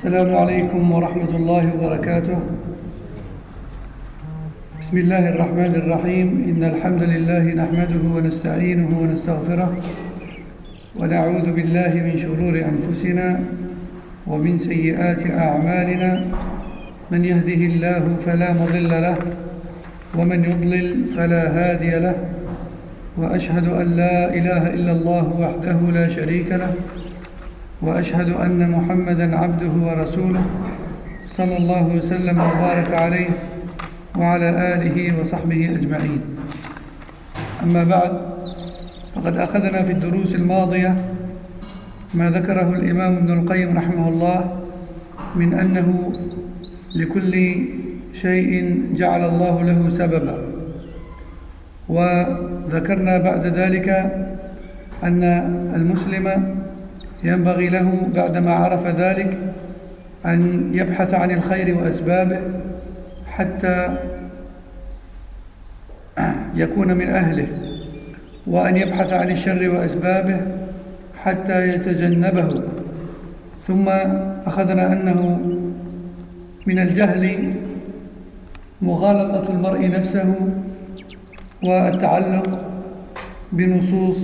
السلام عليكم ورحمة الله وبركاته. بسم الله الرحمن الرحيم. إن الحمد لله نحمده ونستعينه ونستغفره ونعوذ بالله من شرور أنفسنا ومن سيئات أعمالنا. من يهده الله فلا مضل له ومن يضلل فلا هادي له، وأشهد أن لا إله إلا الله وحده لا شريك له، وأشهد أن محمدًا عبده ورسوله صلى الله وسلم وبارك عليه وعلى آله وصحبه أجمعين. أما بعد، فقد أخذنا في الدروس الماضية ما ذكره الإمام ابن القيم رحمه الله من أنه لكل شيء جعل الله له سببا، وذكرنا بعد ذلك أن المسلم ينبغي له بعدما عرف ذلك أن يبحث عن الخير وأسبابه حتى يكون من أهله، وأن يبحث عن الشر وأسبابه حتى يتجنبه. ثم أخذنا أنه من الجهل مغالطة المرء نفسه والتعلق بنصوص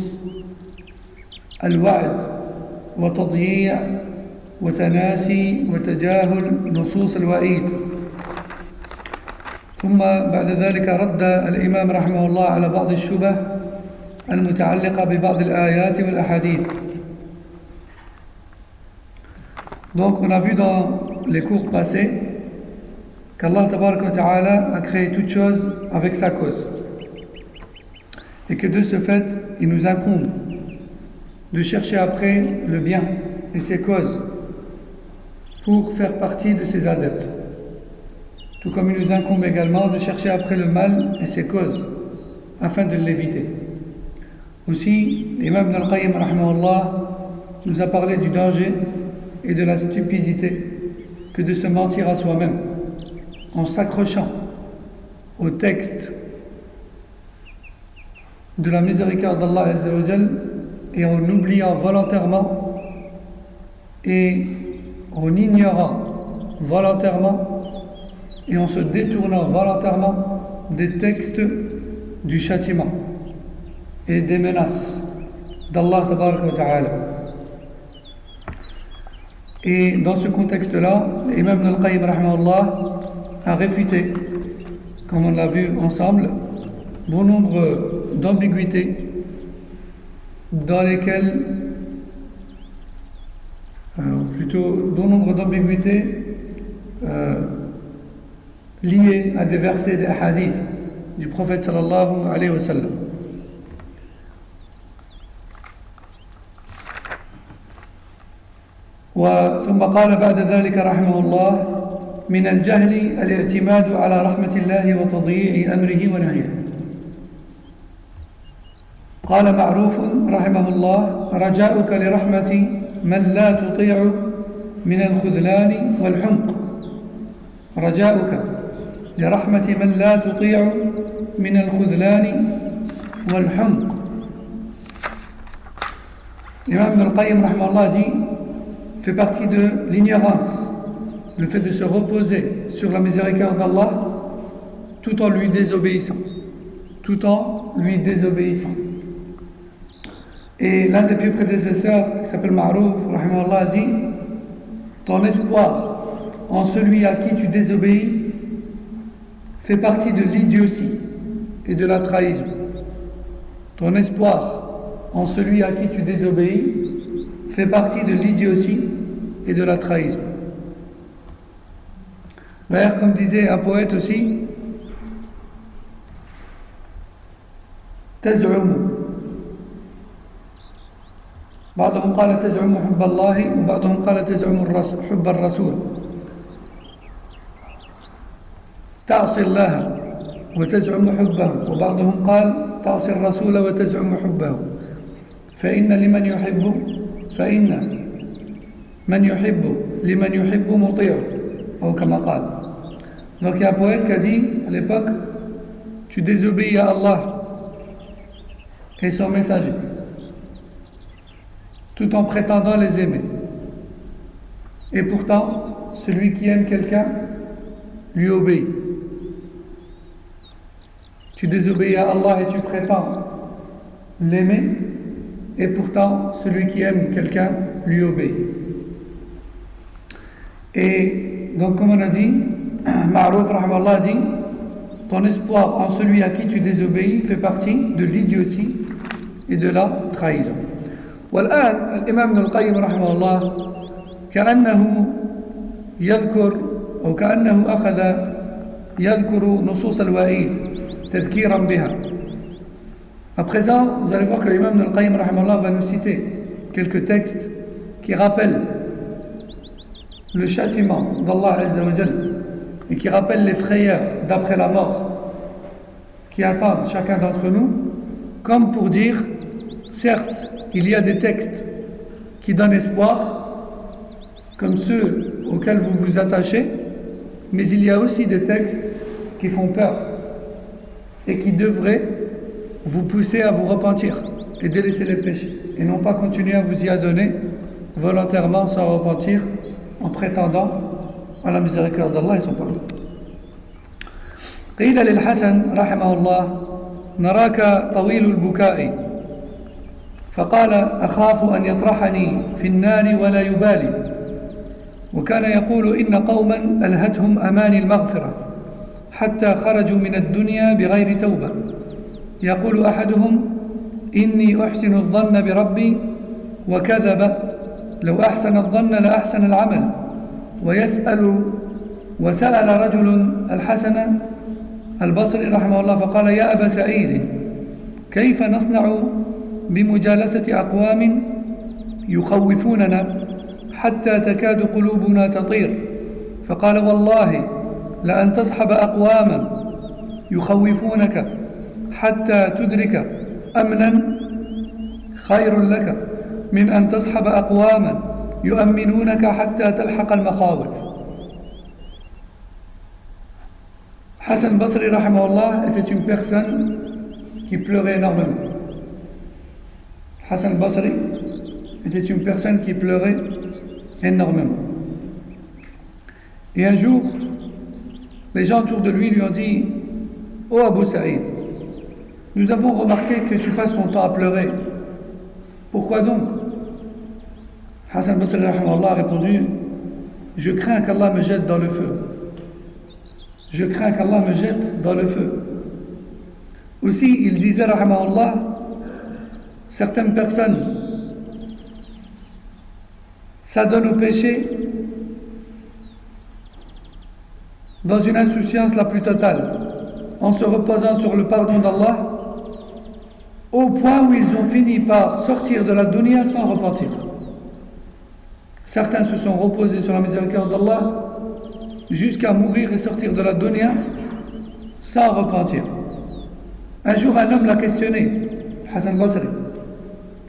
الوعد وتضييع وتناسي وتجاهل نصوص الوعيد. ثم بعد ذلك رد الإمام رحمه الله على بعض الشبه المتعلقة ببعض الآيات والأحاديث. Donc on a vu dans les cours passés qu'Allah Tabaraka wa Ta'ala a créé toute chose avec sa cause, et que de ce fait il nous incombe de chercher après le bien et ses causes pour faire partie de ses adeptes, tout comme il nous incombe également de chercher après le mal et ses causes afin de l'éviter. Aussi, l'imam Ibn al-Qayyim rahimahullah nous a parlé du danger et de la stupidité que de se mentir à soi-même en s'accrochant au texte de la miséricorde d'Allah Azza wa Jal et en oubliant volontairement et en ignorant volontairement et en se détournant volontairement des textes du châtiment et des menaces d'Allah Tabaraka wa Ta'ala. Et dans ce contexte-là, l'imam Ibn al-Qayyim rahimahullah a réfuté, comme on l'a vu ensemble, bon nombre d'ambiguïtés dans lesquelles, plutôt bon nombre d'ambiguïtés liées à des versets des hadiths du prophète sallallahu alayhi wa sallam. ثم قال بعد ذلك رحمه الله: من الجهل الاعتماد على رحمة الله وتضييع أمره ونهيه. قال معروف رحمه الله: رجاؤك لرحمة من لا تطيع من الخذلان والحمق. رجاؤك لرحمة من لا تطيع من الخذلان والحمق. L'imam Ibn al-Qayyim rahimahullah dit, fait partie de l'ignorance le fait de se reposer sur la miséricorde d'Allah tout en lui désobéissant. Et l'un des plus prédécesseurs, qui s'appelle Ma'rouf, rahimahullah, dit: ton espoir en celui à qui tu désobéis fait partie de l'idiotie et de la trahison. Ton espoir en celui à qui tu désobéis fait partie de l'idiotie et de la trahison. D'ailleurs, comme disait un poète aussi, تزعم بعضهم قال تزعم حب الله وبعضهم قال تزعم حب الرسول. تعصي الله وتزعم حبه، وبعضهم قال تعصي الرسول وتزعم حبه. فإن من يحب لمن يحب مطيع، أو كما قال. Donc il y a un poète qui a dit à l'époque: tu désobéis à Allah et son messager tout en prétendant les aimer. Et pourtant, celui qui aime quelqu'un lui obéit. Tu désobéis à Allah et tu prétends l'aimer, et pourtant, celui qui aime quelqu'un lui obéit. Et donc, comme on a dit, Ma'rouf rahmallah a dit, ton espoir en celui à qui tu désobéis fait partie de l'idiotie et de la trahison. والآن الإمام ابن القيم رحمه الله كأنه يذكر أو كأنه أخذ يذكر نصوص الوعيد تذكيرا بها. À présent, vous allez voir que l'imam Ibn al-Qayyim rahimahullah va nous citer quelques textes qui rappellent le châtiment d'Allah Azza wa Jal et qui rappellent les frayeurs d'après la mort qui attendent chacun d'entre nous, comme pour dire, certes, il y a des textes qui donnent espoir, comme ceux auxquels vous vous attachez, mais il y a aussi des textes qui font peur et qui devraient vous pousser à vous repentir et délaisser les péchés, et non pas continuer à vous y adonner volontairement sans repentir, en prétendant à la miséricorde d'Allah et son pardon. قيل للحسن رحمه الله نراك طويل البكاء فقال أخاف أن يطرحني في النار ولا يبالي وكان يقول إن قوما ألهتهم أماني المغفرة حتى خرجوا من الدنيا بغير توبة يقول أحدهم إني أحسن الظن بربي وكذب لو أحسن الظن لأحسن العمل وسأل رجل الحسن البصري رحمه الله فقال يا أبا سعيد كيف نصنع بمجالسة أقوام يخوفوننا حتى تكاد قلوبنا تطير فقال والله لأن تصحب أقواما يخوفونك حتى تدرك أمنا خير لك من أن تصحب أقواما يؤمنونك حتى تلحق المخاوف. Hassan Basri rahimahullah était une personne qui pleurait énormément. Hassan Basri était une personne qui pleurait énormément. Et un jour, les gens autour de lui ont dit « Oh Abu Saïd, nous avons remarqué que tu passes ton temps à pleurer. Pourquoi donc ?» Hassan Basri rahimahullah a répondu « Je crains qu'Allah me jette dans le feu. Je crains qu'Allah me jette dans le feu. » Aussi, il disait rahimahullah, certaines personnes s'adonnent au péché dans une insouciance la plus totale, en se reposant sur le pardon d'Allah, au point où ils ont fini par sortir de la dunya sans repentir. Certains se sont reposés sur la miséricorde d'Allah jusqu'à mourir et sortir de la dunya sans repentir. Un jour, un homme l'a questionné, Hassan Basri.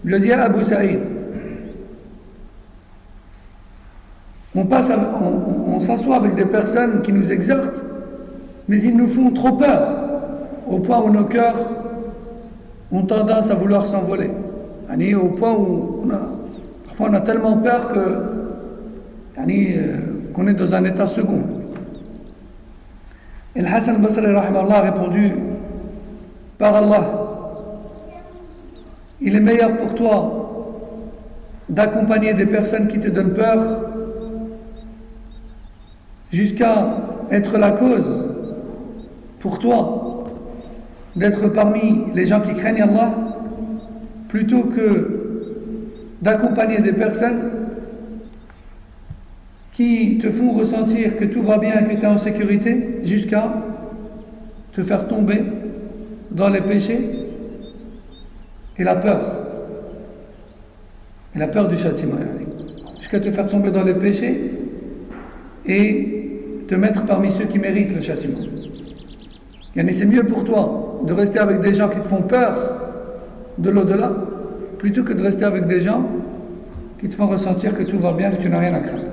Il lui a dit à Abu Saïd, on s'assoit avec des personnes qui nous exhortent, mais ils nous font trop peur, au point où nos cœurs ont tendance à vouloir s'envoler. Au point où parfois on a tellement peur qu'on est dans un état second. Et le Hassan Basri rahimahullah a répondu, par Allah, il est meilleur pour toi d'accompagner des personnes qui te donnent peur jusqu'à être la cause pour toi d'être parmi les gens qui craignent Allah, plutôt que d'accompagner des personnes qui te font ressentir que tout va bien, que tu es en sécurité, jusqu'à te faire tomber dans les péchés et la peur du châtiment, jusqu'à te faire tomber dans les péchés et te mettre parmi ceux qui méritent le châtiment. C'est mieux pour toi de rester avec des gens qui te font peur de l'au-delà, plutôt que de rester avec des gens qui te font ressentir que tout va bien, que tu n'as rien à craindre.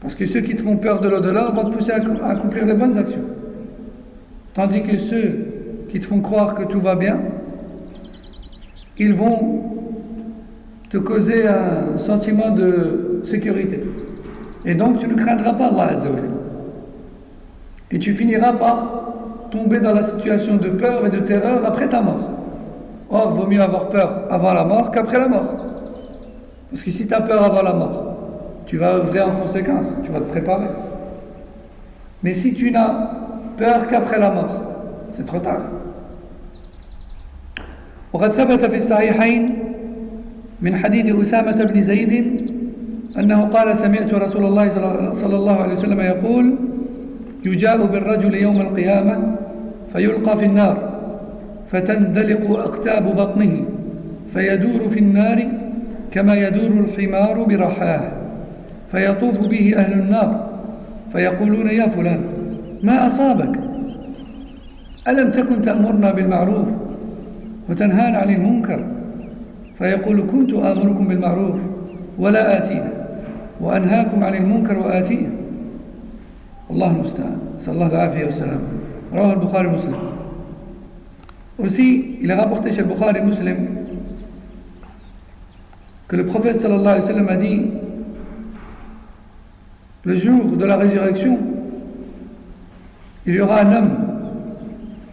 Parce que ceux qui te font peur de l'au-delà vont te pousser à accomplir les bonnes actions. Tandis que ceux qui te font croire que tout va bien, ils vont te causer un sentiment de sécurité. Et donc tu ne craindras pas Allah Azza wa Jalla. Et tu finiras par tomber dans la situation de peur et de terreur après ta mort. Or, vaut mieux avoir peur avant la mort qu'après la mort. Parce que si tu as peur avant la mort, tu vas œuvrer en conséquence, tu vas te préparer. Mais si tu n'as peur qu'après la mort, c'est trop tard. وقد ثبت في الصحيحين من حديث أسامة بن زيد أنه قال سمعت رسول الله صلى الله عليه وسلم يقول يجاء بالرجل يوم القيامة فيلقى في النار فتندلق أقتاب بطنه فيدور في النار كما يدور الحمار برحاه فيطوف به أهل النار فيقولون يا فلان ما أصابك ألم تكن تأمرنا بالمعروف وتنهانا عن المنكر فيقول كنت آمركم بالمعروف ولا آتيه وأنهاكم عن المنكر وآتيه الله المستعان صلى الله العافية والسلام رواه البخاري ومسلم. Aussi, il a rapporté chez le Bukhari et Muslim que le prophète sallallahu alayhi wa sallam a dit le jour de la résurrection, il y aura un homme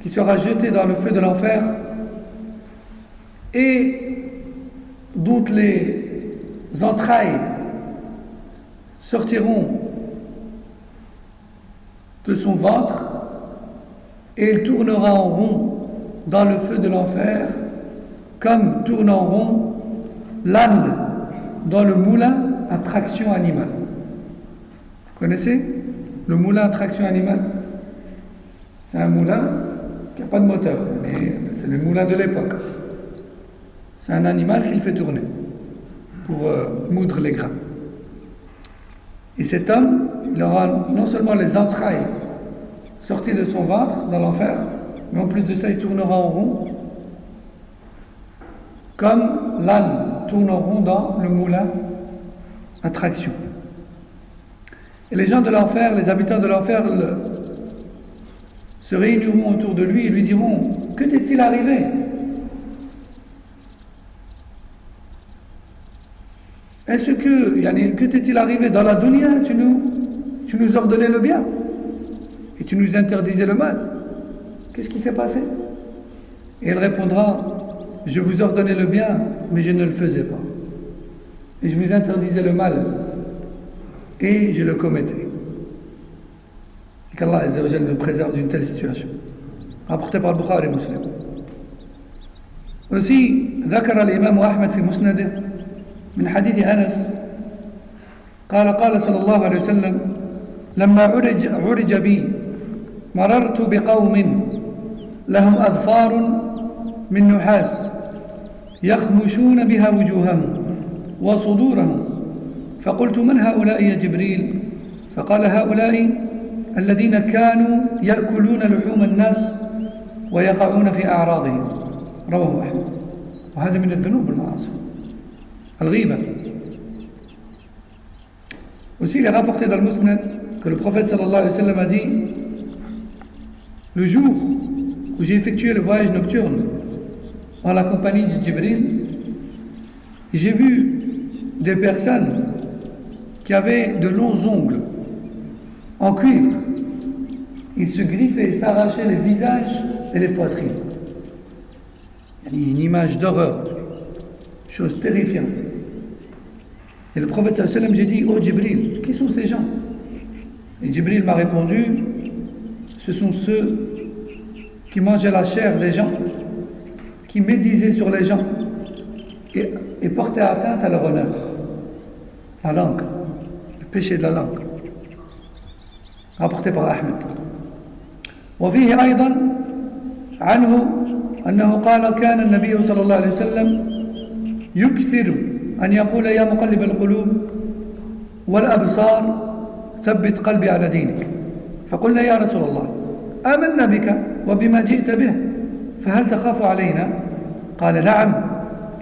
qui sera jeté dans le feu de l'enfer et dont les entrailles sortiront de son ventre et il tournera en rond dans le feu de l'enfer comme tourne en rond l'âne dans le moulin à traction animale. Vous connaissez le moulin à traction animale? C'est un moulin qui n'a pas de moteur, mais c'est le moulin de l'époque. C'est un animal qui le fait tourner pour moudre les grains. Et cet homme, il aura non seulement les entrailles sorties de son ventre dans l'enfer, mais en plus de ça, il tournera en rond, comme l'âne tourne en rond dans le moulin à traction. Et les gens de l'enfer, les habitants de l'enfer, se réuniront autour de lui et lui diront « Que t'est-il arrivé ? Est-ce que t'est-il arrivé dans la dunya? Tu nous ordonnais le bien et tu nous interdisais le mal. Qu'est-ce qui s'est passé? Et elle répondra, je vous ordonnais le bien, mais je ne le faisais pas. Et je vous interdisais le mal, et je le commettais. Et qu'Allah Azza wa Jalla nous préserve d'une telle situation. Rapporté par le Bukhari et Muslim. Aussi, ذكر الإمام أحمد في مسنده من حديث أنس قال صلى الله عليه وسلم لما عرج بي مررت بقوم لهم أظفار من نحاس يخمشون بها وجوههم وصدورهم فقلت من هؤلاء يا جبريل؟ فقال هؤلاء الذين كانوا يأكلون لحوم الناس ويقعون في أعراضهم رواه أحمد. وهذا من الذنوب والمعاصي الغيبة. Aussi il est rapporté dans le Musnad que le prophète sallallahu alayhi wa sallam a dit le jour où j'ai effectué le voyage nocturne en la compagnie de Jibril, j'ai vu des personnes qui avaient de longs ongles en cuivre. Ils se griffaient et s'arrachaient les visages et les poitrines. Une image d'horreur, chose terrifiante. Et le prophète sallallahu alayhi wa sallam, j'ai dit, oh Jibril, qui sont ces gens? Et Jibril m'a répondu, ce sont ceux qui mangeaient la chair des gens, qui médisaient sur les gens et portaient atteinte à leur honneur. La langue, le péché de la langue. Rapporté par Ahmed. وفيه أيضا عنه أنه قال كان النبي صلى الله عليه وسلم يكثر أن يقول يا مقلب القلوب والأبصار ثبت قلبي على دينك فقلنا يا رسول الله آمنا بك وبما جئت به فهل تخاف علينا؟ قال نعم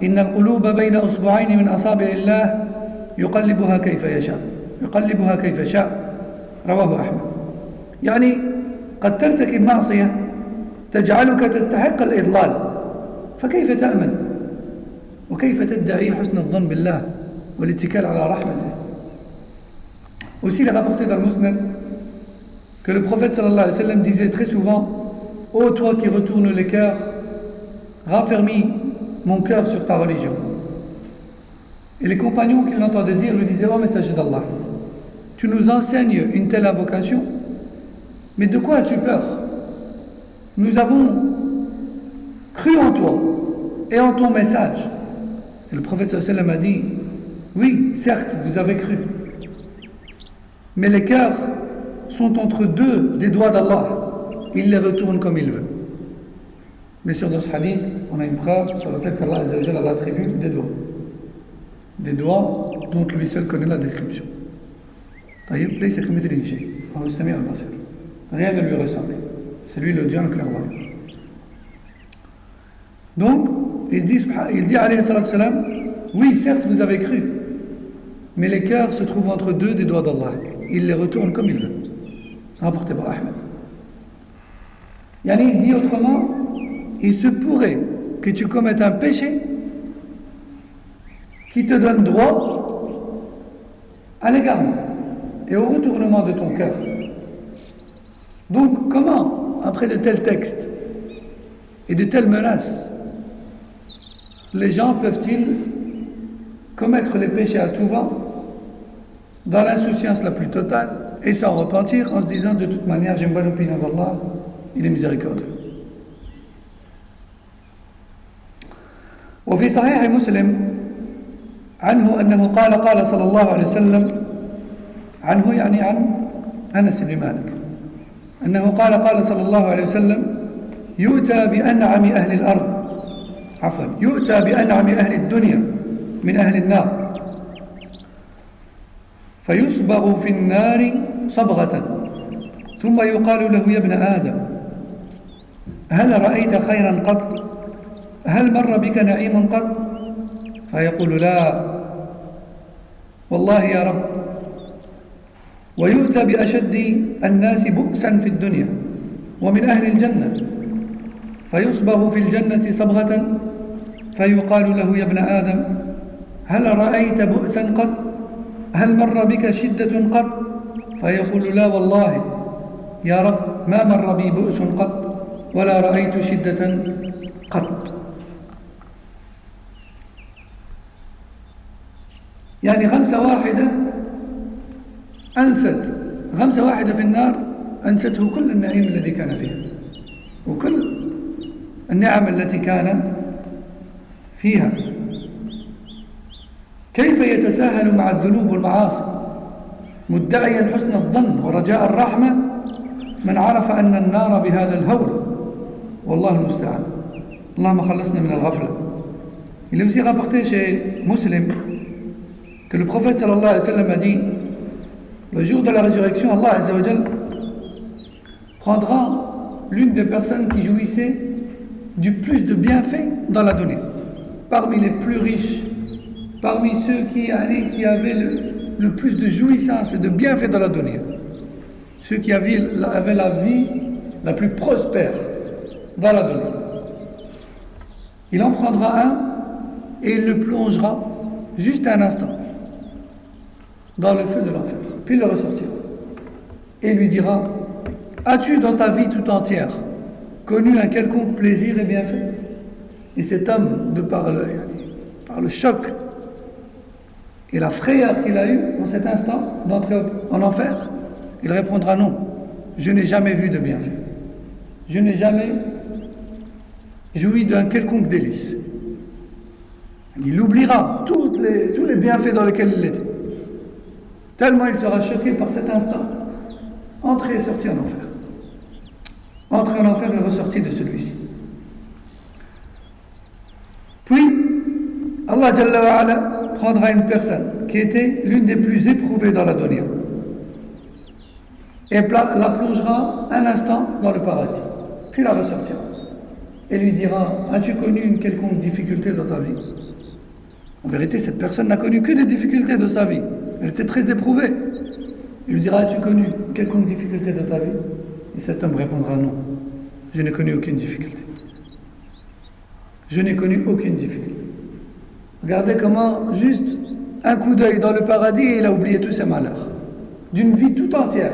إن القلوب بين أصبعين من أصابع الله يقلبها كيف شاء رواه أحمد. يعني قد ترتكب معصية تجعلك تستحق الإضلال فكيف تأمن وكيف تدعي حسن الظن بالله والاتكال على رحمته. Aussi, il est rapporté dans le Musnad que le prophète sallallahu alayhi wa sallam disait très souvent: ô toi qui retournes les cœurs, raffermis mon cœur sur ta religion. Et les compagnons qui l'entendaient dire lui disaient: ô messager d'Allah, tu nous enseignes une telle invocation, mais de quoi as-tu peur? Nous avons cru en toi et en ton message. Et le prophète sallallahu alayhi wa sallam a dit: oui, certes, vous avez cru, mais les cœurs sont entre deux des doigts d'Allah. Il les retourne comme il veut. Mais sur dans ce hadith, on a une preuve sur le fait qu'Allah Azza wa Jalla attribue des doigts. Des doigts dont lui seul connaît la description. Rien ne lui ressemble. C'est lui le Dieu le clairvoyant. Donc, il dit alayhi salatu salam: oui, certes, vous avez cru, mais les cœurs se trouvent entre deux des doigts d'Allah. Il les retourne comme il veut. Rapporté par Ahmed. Yani, il dit autrement: il se pourrait que tu commettes un péché qui te donne droit à l'égarement et au retournement de ton cœur. Donc, comment, après de tels textes et de telles menaces, les gens peuvent-ils commettre les péchés à tout va, dans l'insouciance la plus totale, et sans repentir, en se disant: de toute manière, j'ai une bonne opinion d'Allah, il est miséricordieux. وفي صحيح مسلم عنه أنه قال صلى الله عليه وسلم عنه يعني عن أنس بن مالك أنه قال صلى الله عليه وسلم: يؤتى بأنعم أهل الأرض يؤتى بأنعم أهل الدنيا من أهل النار فيصبغ في النار صبغة ثم يقال له: يا ابن آدم هل رأيت خيرا قط؟ هل مر بك نعيم قط؟ فيقول: لا والله يا رب. ويؤتى بأشد الناس بؤسا في الدنيا ومن أهل الجنة فيصبغ في الجنة صبغة فيقال له: يا ابن آدم هل رأيت بؤسا قط؟ هل مر بك شدة قط؟ فيقول: لا والله يا رب ما مر بي بؤس قط ولا رأيت شدة قط. يعني غمسة واحدة في النار أنسته كل النعيم الذي كان فيها وكل النعم التي كان فيها. كيف يتساهل مع الذنوب والمعاصي مدعيا حسن الظن ورجاء الرحمة من عرف أن النار بهذا الهول. والله المستعان. اللهم خلصنا من الغفلة. Il est aussi rapporté chez Muslim que le prophète sallallahu alayhi wa sallam a dit: le jour de la résurrection, Allah Azza wa Jal prendra l'une des personnes qui jouissaient du plus de bienfaits dans la dunya, parmi les plus riches, parmi ceux qui avaient le plus de jouissance et de bienfaits dans la dunya, ceux qui avaient la vie la plus prospère dans la dunya. Il en prendra un et il le plongera juste un instant dans le feu de l'enfer, puis il le ressortira et lui dira: as-tu dans ta vie tout entière connu un quelconque plaisir et bienfait? Et cet homme, de par le choc et la frayeur qu'il a eue en cet instant d'entrer en enfer, il répondra: non, je n'ai jamais vu de bienfait, je n'ai jamais joui d'un quelconque délice. Il oubliera tous les bienfaits dans lesquels il était, tellement il sera choqué par cet instant, entré et sorti en enfer. Entré en enfer et ressorti de celui-ci. Puis, Allah Jalla wa Ala prendra une personne qui était l'une des plus éprouvées dans la dunya et la plongera un instant dans le paradis, puis la ressortira et lui dira: as-tu connu une quelconque difficulté dans ta vie? En vérité, cette personne n'a connu que des difficultés de sa vie. Elle était très éprouvée. Il lui dira: as-tu connu quelconque difficulté de ta vie? Et cet homme répondra: non, je n'ai connu aucune difficulté. Je n'ai connu aucune difficulté. Regardez comment, juste un coup d'œil dans le paradis, et il a oublié tous ses malheurs. d'une vie tout entière.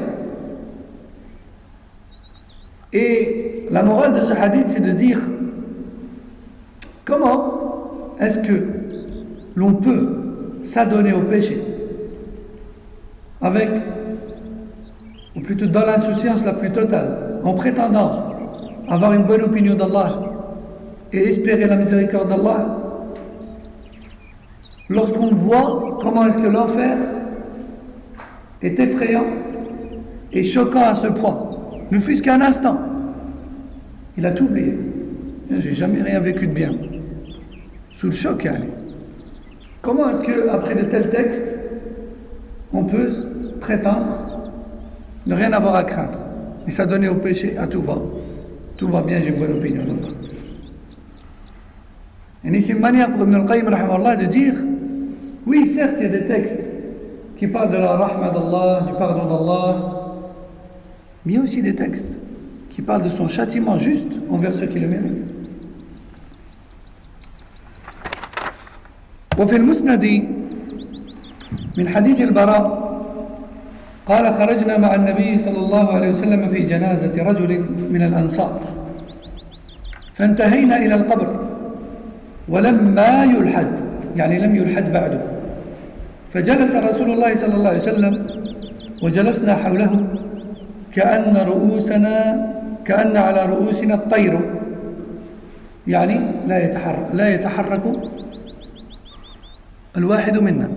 Et la morale de ce hadith, c'est de dire comment est-ce que l'on peut s'adonner au péché avec, ou plutôt dans l'insouciance la plus totale, en prétendant avoir une bonne opinion d'Allah et espérer la miséricorde d'Allah, lorsqu'on voit comment est-ce que l'enfer est effrayant et choquant à ce point, ne fût-ce qu'un instant, il a tout oublié. J'ai jamais rien vécu de bien. Sous le choc, allez. Comment est-ce qu'après de tels textes, on peut prétendre ne rien avoir à craindre et s'adonner au péché? À tout va bien, j'ai une bonne opinion d'Allah. Et c'est une manière pour Ibn al-Qayyim de dire, oui, certes, il y a des textes qui parlent de la rahma d'Allah, du pardon d'Allah, mais il y a aussi des textes qui parlent de son châtiment juste envers ceux qui le méritent. وفي المسند من حديث البراء قال خرجنا مع النبي صلى الله عليه وسلم في جنازة رجل من الأنصار فانتهينا إلى القبر ولما يلحد، يعني لم يلحد بعده، فجلس رسول الله صلى الله عليه وسلم وجلسنا حوله كأن على رؤوسنا الطير، يعني لا يتحرك الواحد منا.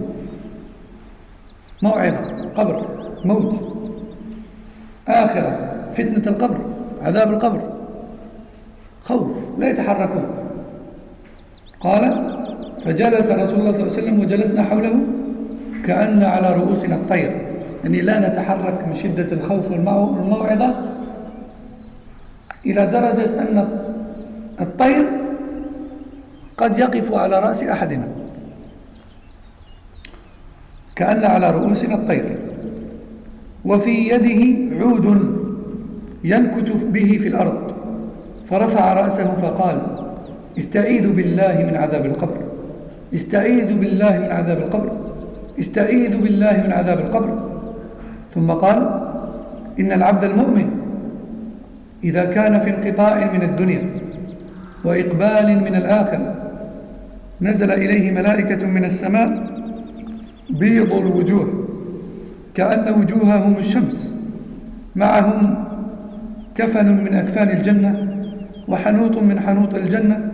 موعظة، قبر، موت، آخرة، فتنة القبر، عذاب القبر، خوف، لا يتحركون. قال فجلس رسول الله صلى الله عليه وسلم وجلسنا حوله كأن على رؤوسنا الطير، يعني لا نتحرك من شدة الخوف والموعظة إلى درجة أن الطير قد يقف على رأس أحدنا، كأن على رؤوسنا الطير، وفي يده عود ينكت به في الأرض، فرفع رأسه فقال استعيذوا بالله من عذاب القبر، استعيذوا بالله من عذاب القبر، استعيذوا بالله من عذاب القبر. ثم قال إن العبد المؤمن إذا كان في انقطاع من الدنيا وإقبال من الآخرة نزل إليه ملائكة من السماء بيض الوجوه كأن وجوههم الشمس، معهم كفن من أكفان الجنة وحنوط من حنوط الجنة،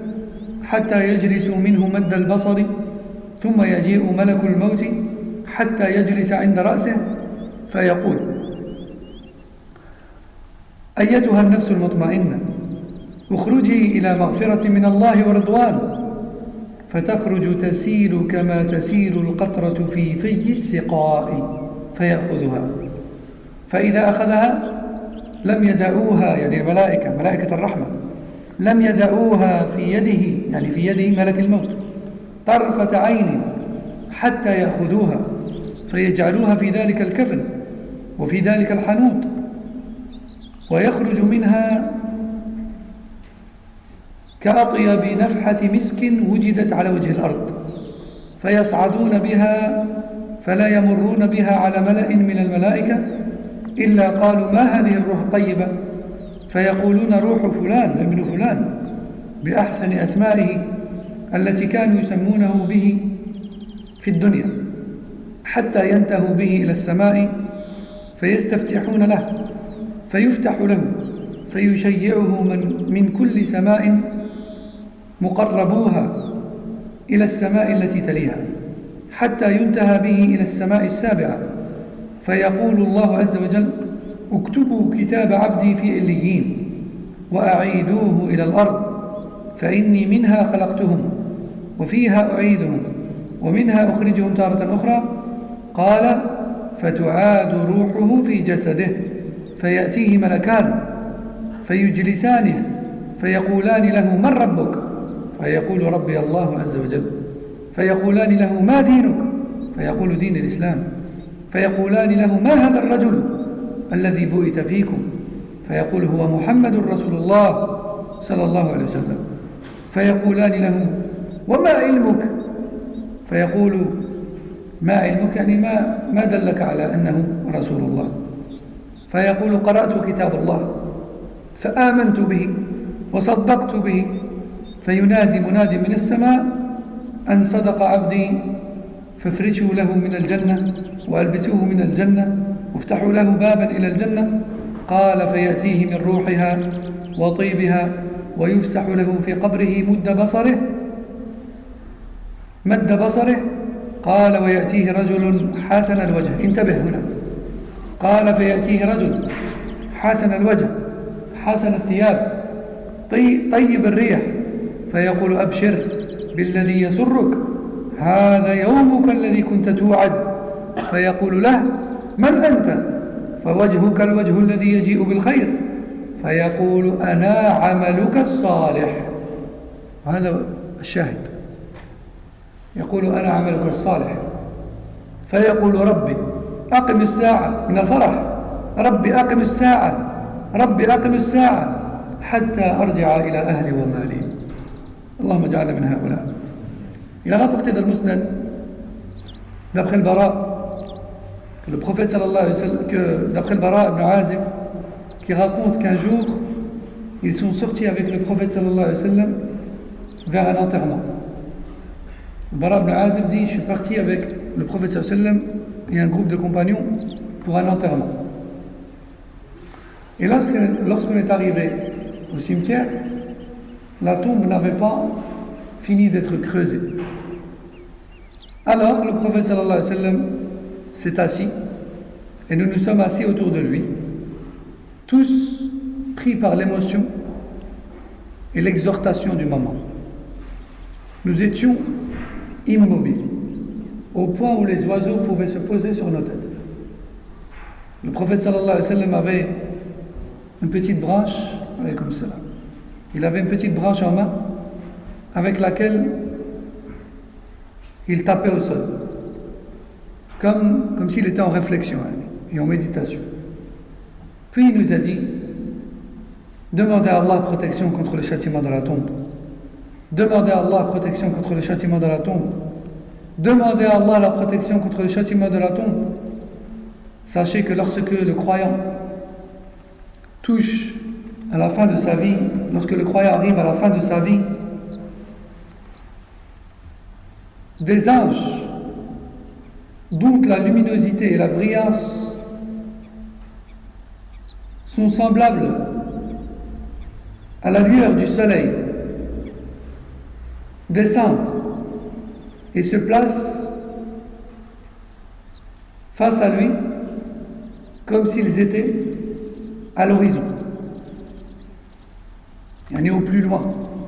حتى يجلسوا منه مد البصر، ثم يجيء ملك الموت حتى يجلس عند رأسه فيقول أيتها النفس المطمئنة اخرجي إلى مغفرة من الله ورضوان، فتخرج تسيل كما تسيل القطرة في السقاء فيأخذها، فإذا أخذها لم يدعوها، يعني الملائكة، ملائكة الرحمة، لم يدعوها في يده، يعني في يده ملك الموت، طرفة عين حتى يأخذوها فيجعلوها في ذلك الكفن وفي ذلك الحنوط، ويخرج منها كأطيب نفحة مسك وجدت على وجه الأرض، فيصعدون بها فلا يمرون بها على ملأ من الملائكة إلا قالوا ما هذه الروح الطيبة، فيقولون روح فلان ابن فلان بأحسن أسمائه التي كانوا يسمونه به في الدنيا، حتى ينتهوا به إلى السماء فيستفتحون له فيفتح له فيشيعه من كل سماء مقربوها إلى السماء التي تليها، حتى ينتهى به إلى السماء السابعة، فيقول الله عز وجل اكتبوا كتاب عبدي في إليين وأعيدوه إلى الأرض، فإني منها خلقتهم وفيها أعيدهم ومنها أخرجهم تارة أخرى. قال فتعاد روحه في جسده فيأتيه ملكان فيجلسانه فيقولان له من ربك؟ فيقول ربي الله عز وجل، فيقولان له ما دينك؟ فيقول دين الإسلام، فيقولان له ما هذا الرجل الذي بؤت فيكم؟ فيقول هو محمد رسول الله صلى الله عليه وسلم، فيقولان له وما علمك؟ فيقول ما علمك يعني ما دلك على أنه رسول الله؟ فيقول قرأت كتاب الله فآمنت به وصدقت به. فينادي منادي من السماء أن صدق عبدي فافرشوا له من الجنة وألبسوه من الجنة وافتحوا له بابا إلى الجنة. قال فيأتيه من روحها وطيبها ويفسح له في قبره مد بصره. قال ويأتيه رجل حسن الوجه، انتبه هنا، قال فيأتيه رجل حسن الوجه حسن الثياب طيب الريح فيقول أبشر بالذي يسرك، هذا يومك الذي كنت توعد. فيقول له من أنت؟ فوجهك الوجه الذي يجيء بالخير. فيقول أنا عملك الصالح. هذا الشاهد، يقول أنا عملك الصالح. فيقول ربي أقم الساعة من الفرح، ربي أقم الساعة، ربي أقم الساعة حتى أرجع إلى أهلي ومالي. اللهم اجعلنا من هؤلاء. Il a rapporté dans le Musnad, d'après le Bara, que le prophète sallallahu alayhi wa sallam, que d'après le Bara ibn Azib, qui raconte qu'un jour, ils sont sortis avec le prophète sallallahu alayhi wa sallam vers un enterrement. Le Bara ibn Azib dit, je suis parti avec le prophète sallallahu alayhi wa sallam et un groupe de compagnons pour un enterrement. Et lorsqu'on est arrivé au cimetière, la tombe n'avait pas fini d'être creusée. Alors le prophète sallallahu alayhi wa sallam s'est assis et nous nous sommes assis autour de lui, tous pris par l'émotion et l'exhortation du moment. Nous étions immobiles, au point où les oiseaux pouvaient se poser sur nos têtes. Le prophète sallallahu alayhi wa sallam avait une petite branche, comme cela. Il avait une petite branche en main avec laquelle il tapait au sol, comme s'il était en réflexion et en méditation. Puis il nous a dit, demandez à Allah protection contre le châtiment de la tombe. Demandez à Allah protection contre le châtiment de la tombe. Demandez à Allah la protection contre le châtiment de la tombe. Sachez que lorsque le croyant touche à la fin de sa vie, lorsque le croyant arrive à la fin de sa vie, des anges dont la luminosité et la brillance sont semblables à la lueur du soleil descendent et se placent face à lui comme s'ils étaient à l'horizon, et au plus loin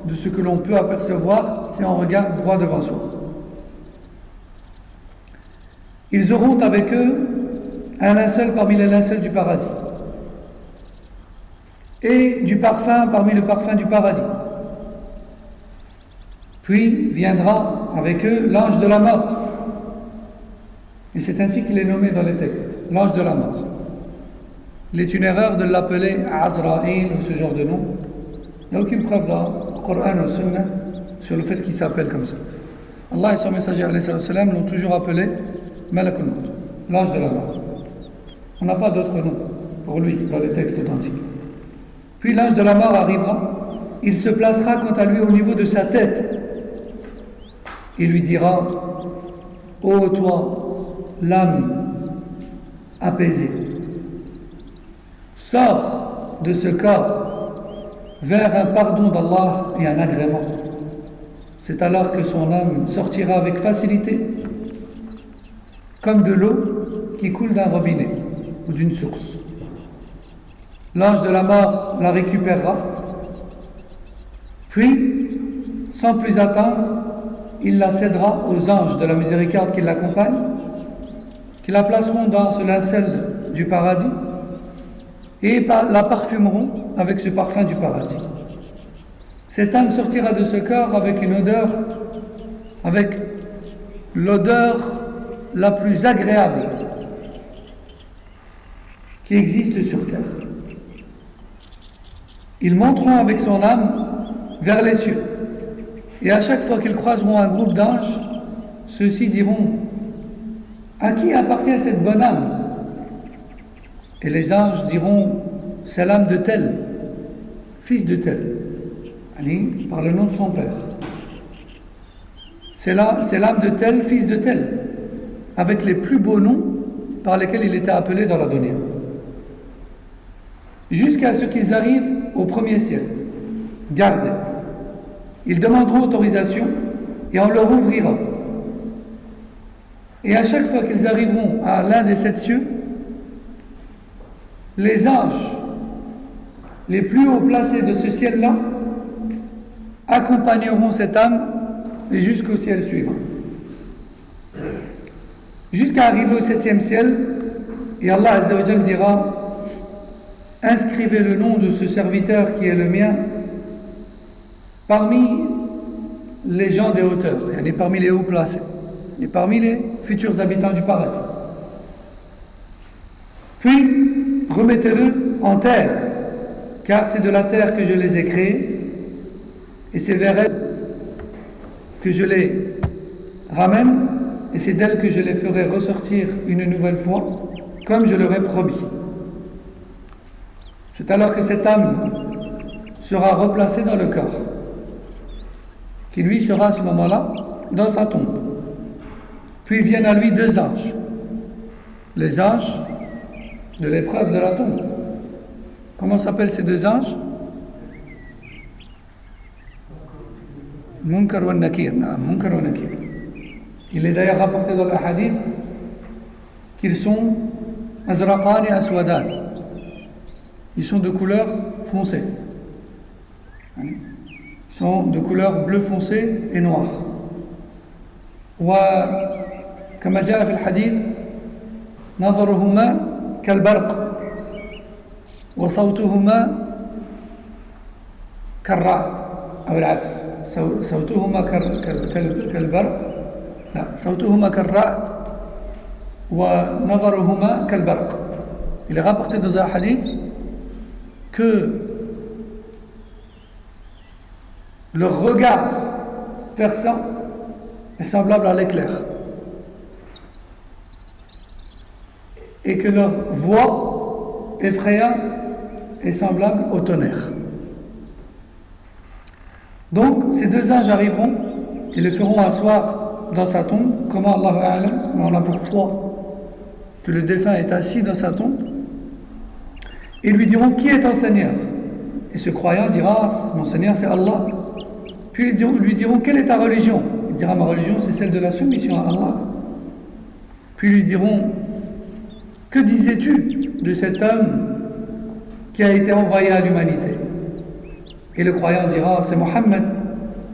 de ce que l'on peut apercevoir si on regarde droit devant soi. Ils auront avec eux un linceul parmi les linceuls du paradis et du parfum parmi le parfum du paradis. Puis viendra avec eux l'ange de la mort, et c'est ainsi qu'il est nommé dans les textes, l'ange de la mort. Il est une erreur de l'appeler Azraïl ou ce genre de nom. Il n'y a aucune preuve dans le Coran ou le Sunna sur le fait qu'il s'appelle comme ça. Allah et son messager alayhi salam l'ont toujours appelé Malakul Maut, l'ange de la mort. On n'a pas d'autre nom pour lui dans les textes authentiques. Puis l'ange de la mort arrivera, il se placera quant à lui au niveau de sa tête. Il lui dira, ô toi, l'âme apaisée, sors de ce corps vers un pardon d'Allah et un agrément. C'est alors que son âme sortira avec facilité, comme de l'eau qui coule d'un robinet ou d'une source. L'ange de la mort la récupérera, puis, sans plus attendre, il la cédera aux anges de la miséricorde qui l'accompagnent, qui la placeront dans ce linceul du paradis et la parfumeront avec ce parfum du paradis. Cette âme sortira de ce corps avec une odeur, avec l'odeur la plus agréable qui existe sur terre. Ils monteront avec son âme vers les cieux, et à chaque fois qu'ils croiseront un groupe d'anges, ceux-ci diront: à qui appartient cette bonne âme? Et les anges diront, c'est l'âme de tel, fils de tel, par le nom de son père. C'est l'âme de tel, fils de tel, avec les plus beaux noms par lesquels il était appelé dans la dunya. Jusqu'à ce qu'ils arrivent au premier ciel. Gardez. Ils demanderont autorisation et on leur ouvrira. Et à chaque fois qu'ils arriveront à l'un des 7 cieux, les anges les plus haut placés de ce ciel-là accompagneront cette âme jusqu'au ciel suivant. Jusqu'à arriver au 7e ciel, et Allah Azza wa Jal dira: inscrivez le nom de ce serviteur qui est le mien parmi les gens des hauteurs, et parmi les hauts placés, et parmi les futurs habitants du paradis. Puis, remettez-le en terre, car c'est de la terre que je les ai créés, et c'est vers elle que je les ramène, et c'est d'elle que je les ferai ressortir une nouvelle fois, comme je leur ai promis. C'est alors que cette âme sera replacée dans le corps, qui lui sera à ce moment-là dans sa tombe. Puis viennent à lui 2 anges, les anges de l'épreuve de la tombe. Comment s'appellent ces 2 anges? Munkar wa Nakir. Munkar wa Nakir. Il est d'ailleurs rapporté dans le hadith qu'ils sont azraqan et aswadan. Ils sont de couleur foncée. Ils sont de couleur bleu foncé et noir. وكما جاء في الحديث نظرهما كالبرق وصوتهما كالرعد أو العكس صوتهما كالبرق لا صوتهما كالرعد ونظرهما كالبرق. Il est rapporté dans un hadith que leur regard perçant est semblable à l'éclair et que leur voix effrayante est semblable au tonnerre. Donc ces 2 anges arriveront et le feront asseoir dans sa tombe. Comment Allahu A'lam, on a pour foi que le défunt est assis dans sa tombe, et lui diront: qui est ton Seigneur? Et ce croyant dira: mon Seigneur c'est Allah. Puis ils lui diront: quelle est ta religion? Il dira: ma religion c'est celle de la soumission à Allah. Puis ils lui diront: que disais-tu de cet homme qui a été envoyé à l'humanité? Et le croyant dira: c'est Mohammed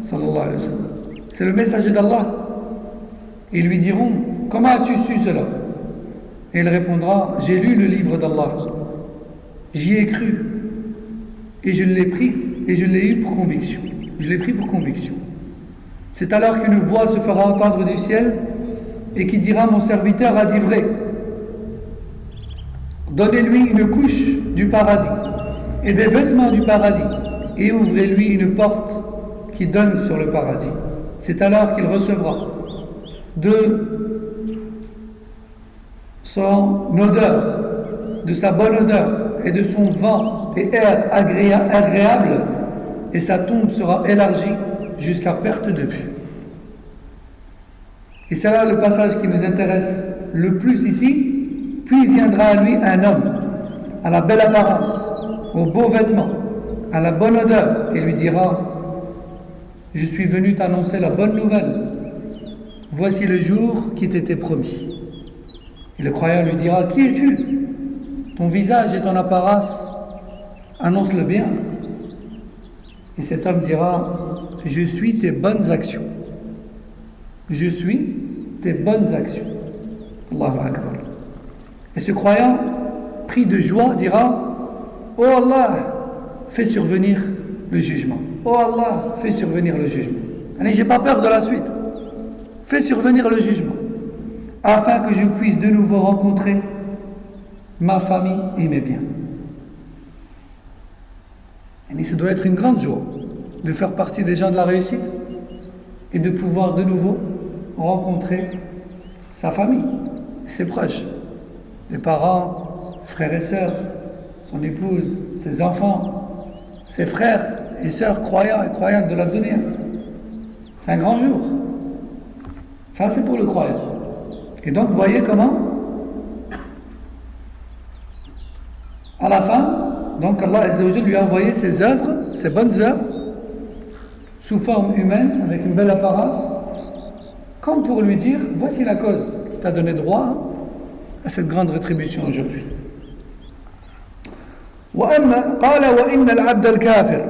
sallallahu alayhi wa sallam, c'est le messager d'Allah. Et ils lui diront: comment as-tu su cela? Et il répondra: j'ai lu le livre d'Allah, j'y ai cru et je l'ai pris et je l'ai eu pour conviction. Je l'ai pris pour conviction. C'est alors qu'une voix se fera entendre du ciel et qui dira: mon serviteur a dit vrai. Donnez-lui une couche du paradis et des vêtements du paradis et ouvrez-lui une porte qui donne sur le paradis. C'est alors qu'il recevra de son odeur, de sa bonne odeur et de son vent et air agréable, et sa tombe sera élargie jusqu'à perte de vue. Et c'est là le passage qui nous intéresse le plus ici. Puis viendra à lui un homme à la belle apparence, aux beaux vêtements, à la bonne odeur, et lui dira: je suis venu t'annoncer la bonne nouvelle, voici le jour qui t'était promis. Et le croyant lui dira: qui es-tu? Ton visage et ton apparence annoncent le bien. Et cet homme dira: je suis tes bonnes actions. Je suis tes bonnes actions. Allahu Akbar. Et ce croyant, pris de joie, dira: oh Allah, fais survenir le jugement. Oh Allah, fais survenir le jugement. Allez, j'ai pas peur de la suite. Fais survenir le jugement, afin que je puisse de nouveau rencontrer ma famille et mes biens. Et ça doit être une grande joie de faire partie des gens de la réussite et de pouvoir de nouveau rencontrer sa famille, ses proches, les parents, frères et sœurs, son épouse, ses enfants, ses frères et sœurs croyants et croyantes de la dunya. C'est un grand jour. Ça, c'est pour le croyant. Et donc, vous voyez comment, à la fin, donc Allah Azza wa Jalla lui a envoyé ses œuvres, ses bonnes œuvres, sous forme humaine, avec une belle apparence, comme pour lui dire, voici la cause qui t'a donné droit à cette grande rétribution aujourd'hui. قال وإن العبد الكافر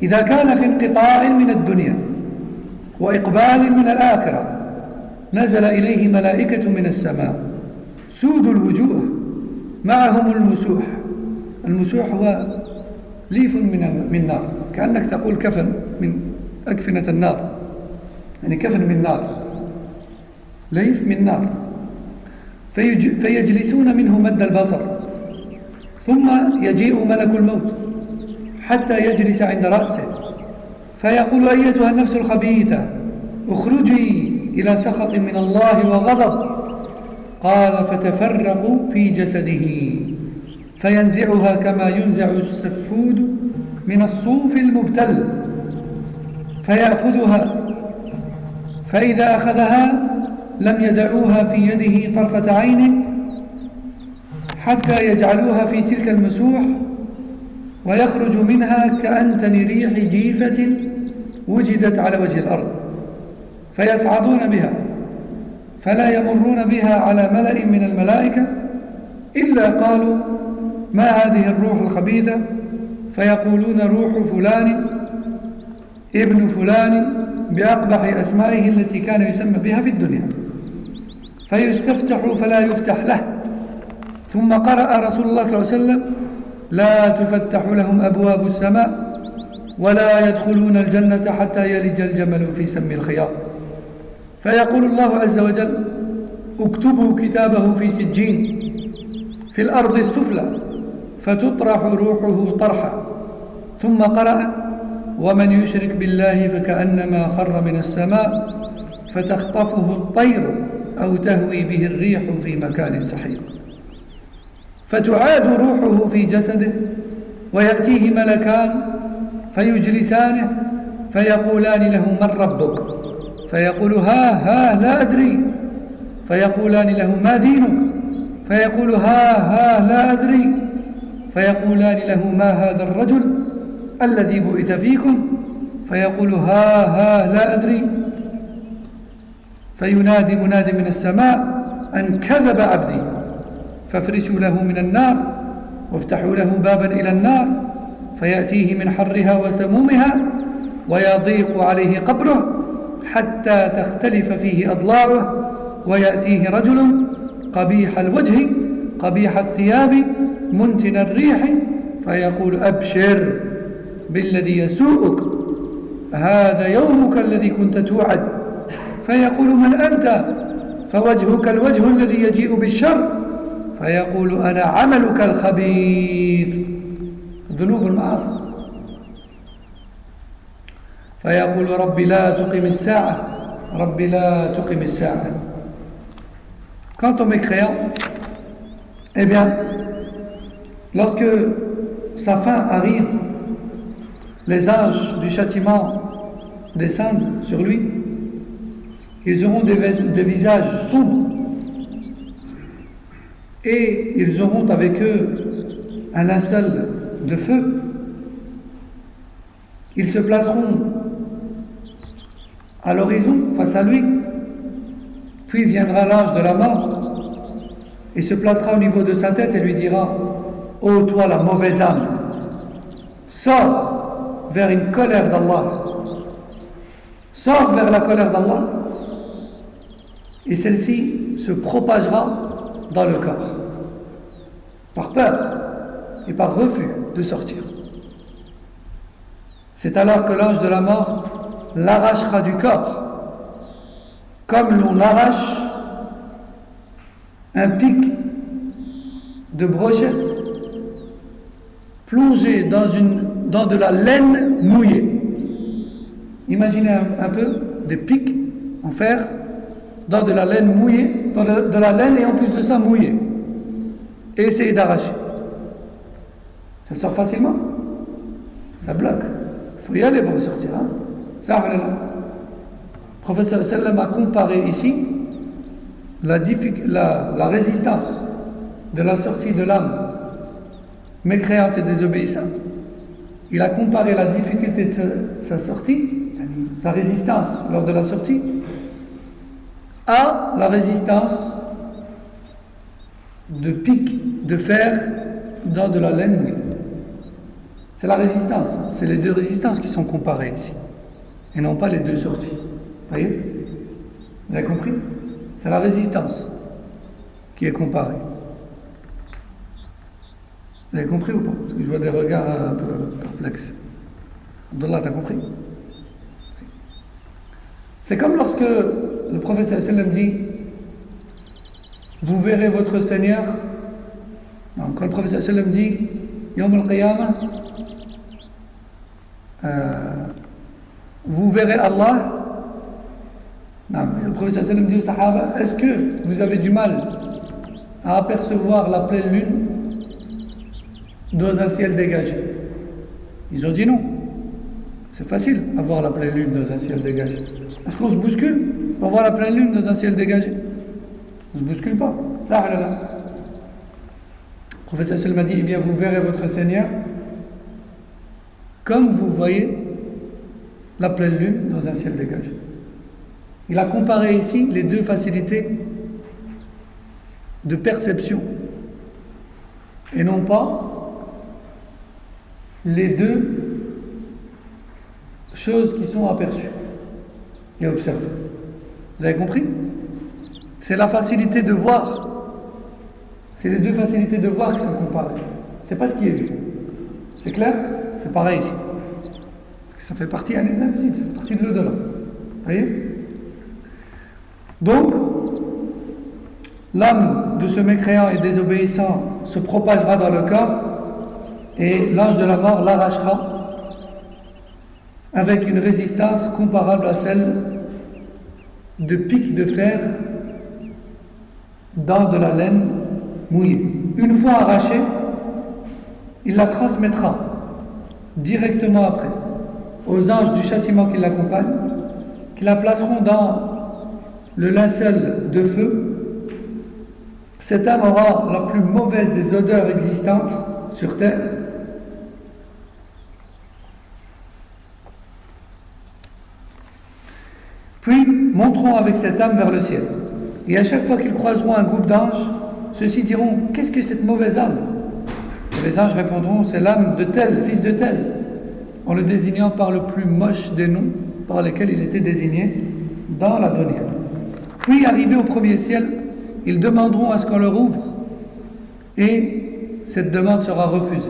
إذا كان في انقطاع من الدنيا وإقبال من الآخرة نزل إليه ملائكة من السماء سود الوجوه معهم المسوح. المسوح هو ليف من نار، كأنك تقول كفن من أكفنة النار، يعني كفن من نار، ليف من نار، فيجلسون منه مد البصر، ثم يجيء ملك الموت حتى يجلس عند رأسه فيقول أيتها النفس الخبيثة اخرجي إلى سخط من الله وغضب. قال فتفرق في جسده فينزعها كما ينزع السفود من الصوف المبتل فيأخذها، فإذا أخذها لم يدعوها في يده طرفة عين حتى يجعلوها في تلك المسوح ويخرج منها كأنتن ريح جيفة وجدت على وجه الأرض، فيصعدون بها فلا يمرون بها على ملأ من الملائكة إلا قالوا ما هذه الروح الخبيثة؟ فيقولون روح فلان ابن فلان بأقبح أسمائه التي كان يسمى بها في الدنيا، فيستفتح فلا يفتح له. ثم قرأ رسول الله صلى الله عليه وسلم لا تفتح لهم أبواب السماء ولا يدخلون الجنة حتى يلج الجمل في سم الخياط. فيقول الله عز وجل اكتبوا كتابه في سجين في الأرض السفلى فتطرح روحه طرحا. ثم قرأ ومن يشرك بالله فكأنما خر من السماء فتخطفه الطير أو تهوي به الريح في مكان سحيق. فتعاد روحه في جسده ويأتيه ملكان فيجلسانه فيقولان له من ربك؟ فيقول ها لا أدري. فيقولان له ما دينك؟ فيقول ها لا أدري. فيقولان له ما هذا الرجل الذي بعث فيكم؟ فيقول ها لا أدري. فينادي مناد من السماء أن كذب عبدي فافرشوا له من النار وافتحوا له بابا إلى النار فيأتيه من حرها وسمومها ويضيق عليه قبره حتى تختلف فيه أضلاعه ويأتيه رجل قبيح الوجه قبيح الثياب منتن الريح فيقول أبشر بالذي يسوءك هذا يومك الذي كنت توعد. فيقول من أنت؟ فوجهك الوجه الذي يجيء بالشر. فيقول أنا عملك الخبيث ذنوب المعاصي. فيقول ربي لا تقم الساعة ربي لا تقم الساعة. Quand on mécréant, eh bien, lorsque sa fin arrive, les anges du châtiment descendent sur lui, ils auront des visages sombres et ils auront avec eux un linceul de feu. Ils se placeront à l'horizon face à lui, puis viendra l'ange de la mort et se placera au niveau de sa tête et lui dira « Ô toi la mauvaise âme, sors vers une colère d'Allah, sors vers la colère d'Allah » et celle-ci se propagera dans le corps par peur et par refus de sortir. C'est alors que l'ange de la mort l'arrachera du corps comme l'on arrache un pic de brochette plongé dans de la laine mouillée. Imaginez un peu des pics en fer dans de la laine mouillée, dans de la laine et en plus de ça mouillée. Et essayez d'arracher. Ça sort facilement. Ça bloque. Il faut y aller pour le sortir. Hein? Ça, le prophète sallam a comparé ici la résistance de la sortie de l'âme mécréante et désobéissante. Il a comparé la difficulté de sa sortie, sa résistance lors de la sortie, à la résistance de pics de fer dans de la laine mouillée. C'est la résistance, c'est les deux résistances qui sont comparées ici, et non pas les deux sorties. Vous voyez? Vous avez compris? C'est la résistance qui est comparée. Vous avez compris ou pas? Parce que je vois des regards un peu perplexes. Abdullah, t'as compris? C'est comme lorsque le prophète sallam dit vous verrez votre Seigneur. Non, quand le prophète sallam dit Yawm al-Qiyamah, vous verrez Allah. Non, le prophète sallam dit aux Sahaba, est-ce que vous avez du mal à apercevoir la pleine lune dans un ciel dégagé? Ils ont dit non. C'est facile à voir la pleine lune dans un ciel dégagé. Est-ce qu'on se bouscule pour voir la pleine lune dans un ciel dégagé? On ne se bouscule pas. Ça, là. Le prophète sallam a dit, eh bien vous verrez votre Seigneur comme vous voyez la pleine lune dans un ciel dégagé. Il a comparé ici les deux facilités de perception et non pas les deux choses qui sont aperçues et observées. Vous avez compris? C'est la facilité de voir. C'est les deux facilités de voir qui sont comparées. C'est pas ce qui est vu. C'est clair? C'est pareil ici. Parce que ça fait partie d'un état invisible, ça fait partie de l'au-delà. Vous voyez? Donc, l'âme de ce mécréant et désobéissant se propagera dans le corps et l'ange de la mort l'arrachera avec une résistance comparable à celle de pics de fer dans de la laine mouillée. Une fois arrachée, il la transmettra directement après aux anges du châtiment qui l'accompagnent, qui la placeront dans le linceul de feu. Cette âme aura la plus mauvaise des odeurs existantes sur terre. Puis monteront avec cette âme vers le ciel. Et à chaque fois qu'ils croiseront un groupe d'anges, ceux-ci diront, qu'est-ce que cette mauvaise âme? Et les anges répondront, c'est l'âme de tel, fils de tel, en le désignant par le plus moche des noms par lesquels il était désigné dans la dunya. Puis, arrivés au premier ciel, ils demanderont à ce qu'on leur ouvre, et cette demande sera refusée.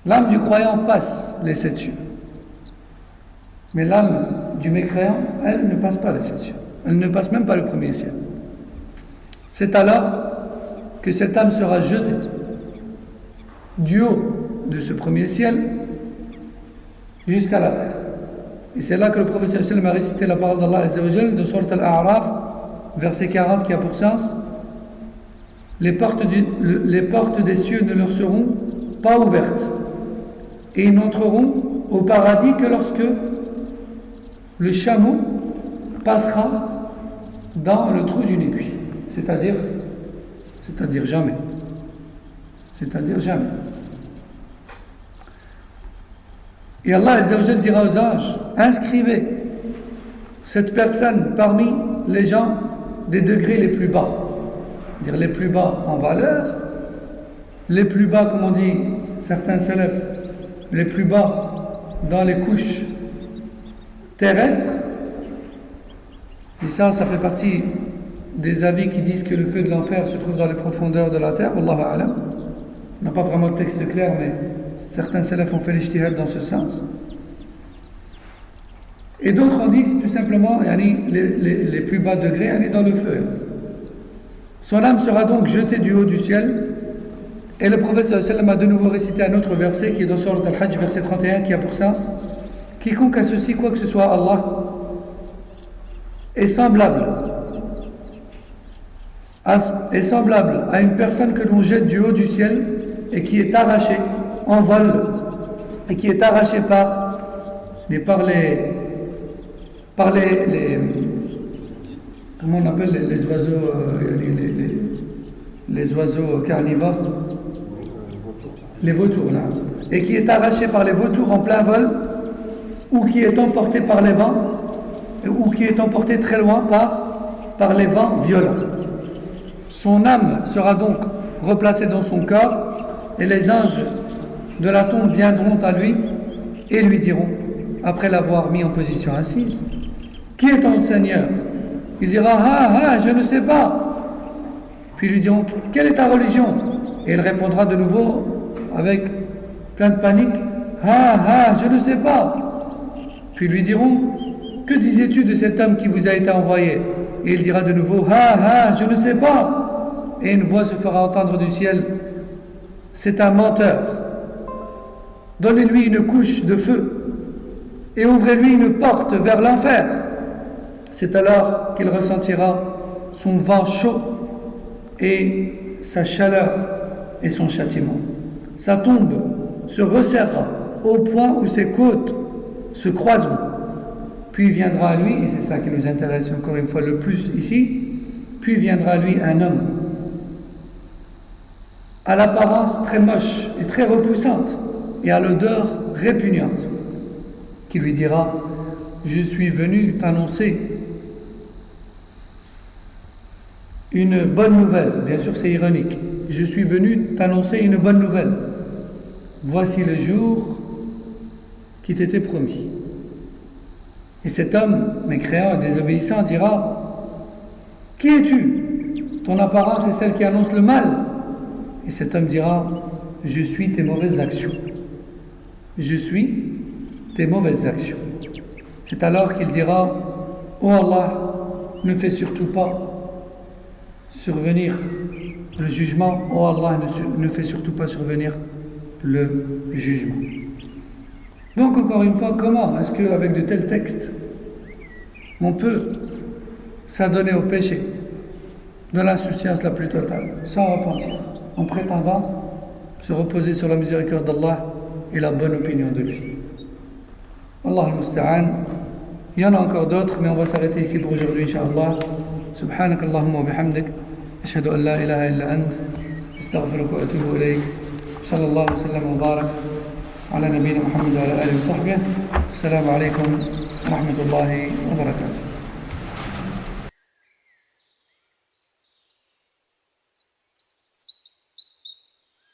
L'âme du croyant passe les 7 cieux. Mais l'âme du mécréant, elle ne passe pas les 7 cieux. Elle ne passe même pas le premier ciel. C'est alors que cette âme sera jetée du haut de ce premier ciel jusqu'à la terre. Et c'est là que le prophète sallallahu alayhi wa sallam a récité la parole d'Allah azza wa jalla de Surat Al-A'raf, verset 40, qui a pour sens: les portes des cieux ne leur seront pas ouvertes, et ils n'entreront au paradis que lorsque le chameau passera dans le trou d'une aiguille. C'est-à-dire jamais. C'est-à-dire jamais. Et Allah azza wa jalla dira aux anges, inscrivez cette personne parmi les gens des degrés les plus bas. C'est-à-dire les plus bas en valeur, les plus bas, comme on dit certains salafs, les plus bas dans les couches terrestres. Et ça fait partie des avis qui disent que le feu de l'enfer se trouve dans les profondeurs de la terre. Wallahu a'lam. On n'a pas vraiment de texte clair, mais certains salafs ont fait l'ijtihad dans ce sens. Et d'autres en disent tout simplement les plus bas degrés dans le feu. Son âme sera donc jetée du haut du ciel. Et le prophète sallallahu alayhi wa sallam a de nouveau récité un autre verset qui est dans Surat Al-Hajj, verset 31, qui a pour sens: quiconque associe quoi que ce soit à Allah est semblable à une personne que l'on jette du haut du ciel et qui est arrachée en vol et qui est arrachée par les comment on appelle les oiseaux les oiseaux carnivores, les vautours là, et qui est arraché par les vautours en plein vol, ou qui est emporté par les vents, ou qui est emporté très loin par les vents violents. Son âme sera donc replacée dans son corps, et les anges de la tombe viendront à lui et lui diront, après l'avoir mis en position assise, qui est ton Seigneur? Il dira, je ne sais pas. Puis lui diront, quelle est ta religion? Et il répondra de nouveau avec plein de panique, je ne sais pas. Puis lui diront, que disais-tu de cet homme qui vous a été envoyé? Et il dira de nouveau, je ne sais pas. Et une voix se fera entendre du ciel, c'est un menteur. Donnez-lui une couche de feu et ouvrez-lui une porte vers l'enfer. C'est alors qu'il ressentira son vent chaud et sa chaleur et son châtiment. Sa tombe se resserrera au point où ses côtes se croiseront. Puis viendra à lui, et c'est ça qui nous intéresse encore une fois le plus ici, puis viendra à lui un homme à l'apparence très moche et très repoussante et à l'odeur répugnante, qui lui dira, je suis venu t'annoncer une bonne nouvelle. Bien sûr, c'est ironique. Je suis venu t'annoncer une bonne nouvelle. Voici le jour qui t'était promis. Et cet homme, mécréant et désobéissant, dira, qui es-tu? Ton apparence est celle qui annonce le mal. Et cet homme dira, je suis tes mauvaises actions. Je suis tes mauvaises actions. C'est alors qu'il dira, oh Allah, ne fais surtout pas survenir le jugement. Oh Allah, ne fais surtout pas survenir le jugement. Donc encore une fois, comment est-ce qu'avec de tels textes, on peut s'adonner au péché de l'insouciance la plus totale, sans repentir, en prétendant se reposer sur la miséricorde d'Allah et la bonne opinion de lui. Allah al-Musta'an. Il y en a encore d'autres, mais on va s'arrêter ici pour aujourd'hui, Inch'Allah. Subhanak Allahumma wa bihamdik. Ashhadu an la ilaha illa ant. Astaghfiruka wa atubu ilayk. Sallallahu wa sallam wa barak. Ala nabina Muhammad wa ala alihi wa sahbihi. Assalamu alaikum wa rahmatullahi wa barakatuh.